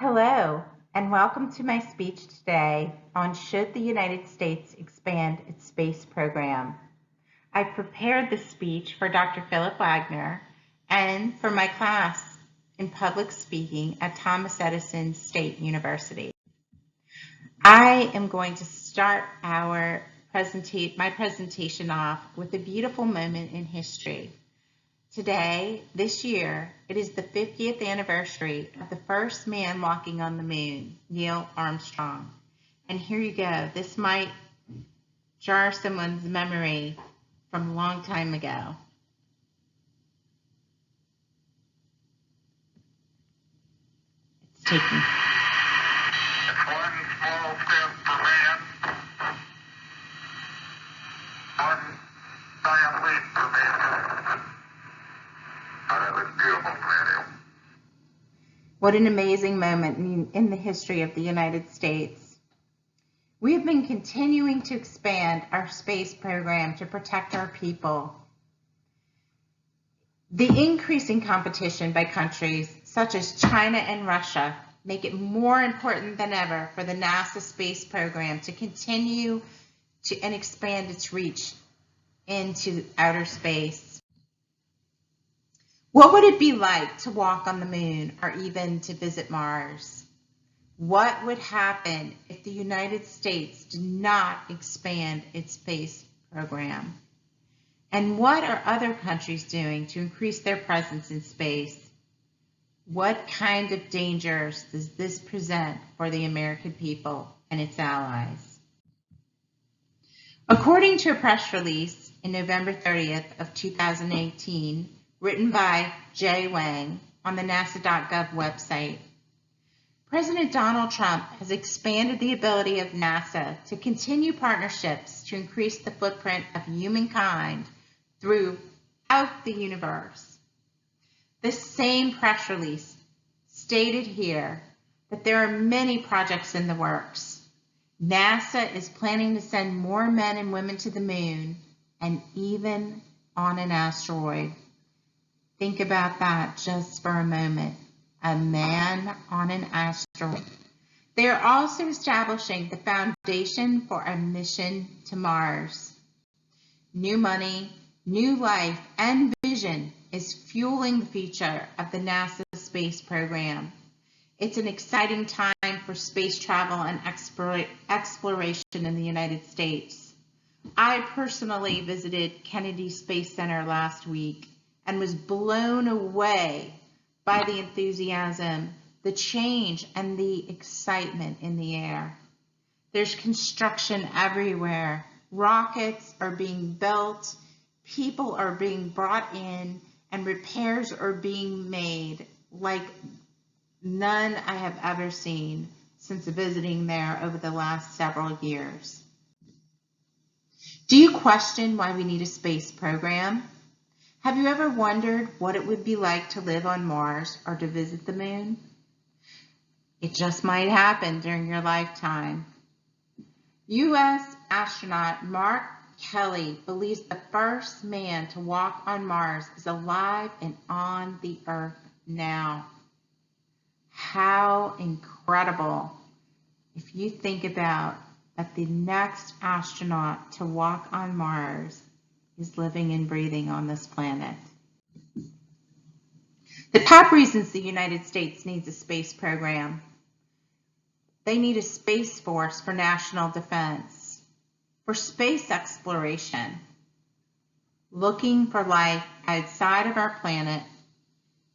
Hello, and welcome to my speech today on Should the United States Expand its Space Program? I prepared this speech for Dr. Philip Wagner and for my class in public speaking at Thomas Edison State University. I am going to start my presentation off with a beautiful moment in history. Today, this year, it is the 50th anniversary of the first man walking on the moon, Neil Armstrong. And here you go. This might jar someone's memory from a long time ago. It's taking. It's one small step for man, one giant leap for mankind. That was beautiful, man. What an amazing moment in the history of the United States. We have been continuing to expand our space program to protect our people. The increasing competition by countries such as China and Russia make it more important than ever for the NASA space program to continue and expand its reach into outer space. What would it be like to walk on the moon or even to visit Mars? What would happen if the United States did not expand its space program? And what are other countries doing to increase their presence in space? What kind of dangers does this present for the American people and its allies? According to a press release in November 30th of 2018, written by Jay Wang on the NASA.gov website, President Donald Trump has expanded the ability of NASA to continue partnerships to increase the footprint of humankind throughout the universe. This same press release stated here that there are many projects in the works. NASA is planning to send more men and women to the moon and even on an asteroid. Think about that just for a moment. A man on an asteroid. They are also establishing the foundation for a mission to Mars. New money, new life, and vision is fueling the future of the NASA space program. It's an exciting time for space travel and exploration in the United States. I personally visited Kennedy Space Center last week and was blown away by the enthusiasm, the change, and the excitement in the air. There's construction everywhere. Rockets are being built, people are being brought in, and repairs are being made like none I have ever seen since visiting there over the last several years. Do you question why we need a space program? Have you ever wondered what it would be like to live on Mars or to visit the moon? It just might happen during your lifetime. U.S. astronaut Mark Kelly believes the first man to walk on Mars is alive and on the Earth now. How incredible if you think about that the next astronaut to walk on Mars is living and breathing on this planet. The top reasons the United States needs a space program. They need a space force for national defense, for space exploration, looking for life outside of our planet,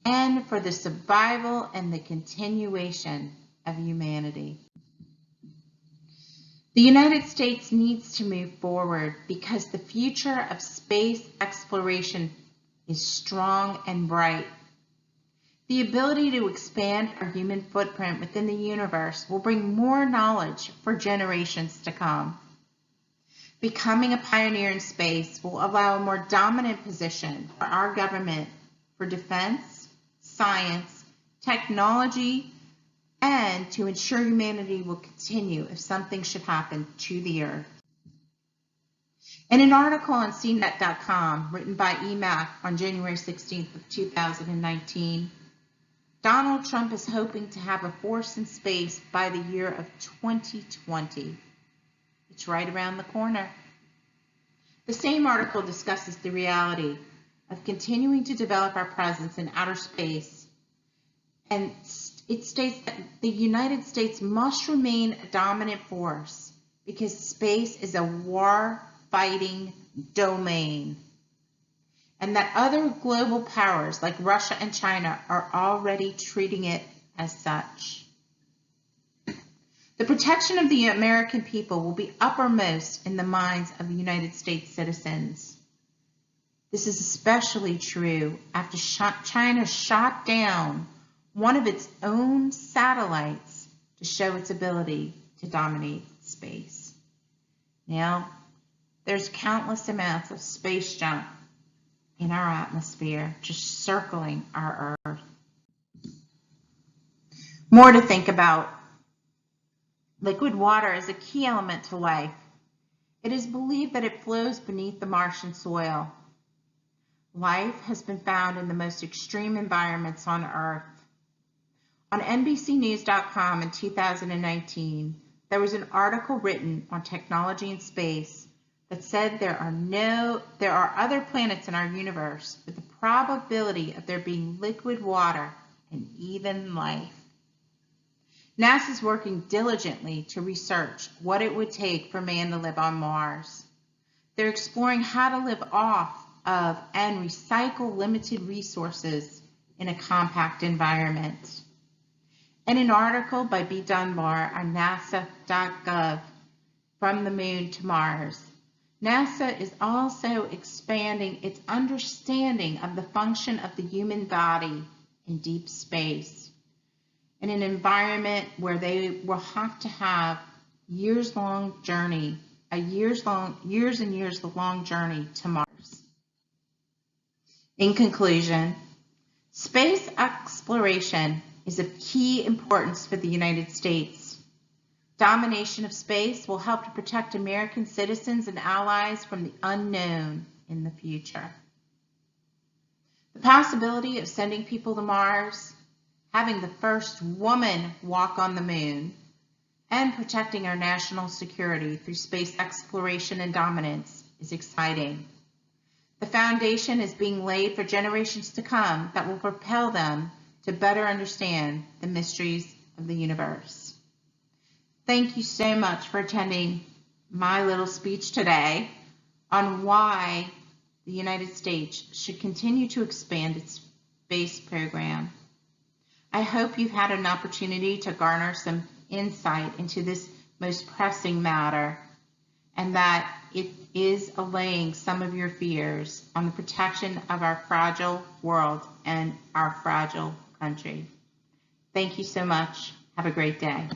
and for the survival and the continuation of humanity. The United States needs to move forward because the future of space exploration is strong and bright. The ability to expand our human footprint within the universe will bring more knowledge for generations to come. Becoming a pioneer in space will allow a more dominant position for our government for defense, science, technology, and to ensure humanity will continue if something should happen to the Earth. In an article on CNET.com written by EMAC on January 16th of 2019, Donald Trump is hoping to have a force in space by the year of 2020. It's right around the corner. The same article discusses the reality of continuing to develop our presence in outer space, and it states that the United States must remain a dominant force because space is a war-fighting domain, and that other global powers like Russia and China are already treating it as such. The protection of the American people will be uppermost in the minds of the United States citizens. This is especially true after China shot down one of its own satellites to show its ability to dominate space. Now, there's countless amounts of space junk in our atmosphere just circling our Earth. More to think about. Liquid water is a key element to life. It is believed that it flows beneath the Martian soil. Life has been found in the most extreme environments on Earth. On NBCnews.com in 2019, there was an article written on technology and space that said there are other planets in our universe with the probability of there being liquid water and even life. NASA is working diligently to research what it would take for man to live on Mars. They're exploring how to live off of and recycle limited resources in a compact environment. In an article by B. Dunbar on nasa.gov, From the Moon to Mars, NASA is also expanding its understanding of the function of the human body in deep space, in an environment where they will have to have years-long journey to Mars. In conclusion, space exploration is of key importance for the United States. Domination of space will help to protect American citizens and allies from the unknown in the future. The possibility of sending people to Mars, having the first woman walk on the moon, and protecting our national security through space exploration and dominance is exciting. The foundation is being laid for generations to come that will propel them to better understand the mysteries of the universe. Thank you so much for attending my little speech today on why the United States should continue to expand its space program. I hope you've had an opportunity to garner some insight into this most pressing matter, and that it is allaying some of your fears on the protection of our fragile world and our fragile country. Thank you so much. Have a great day.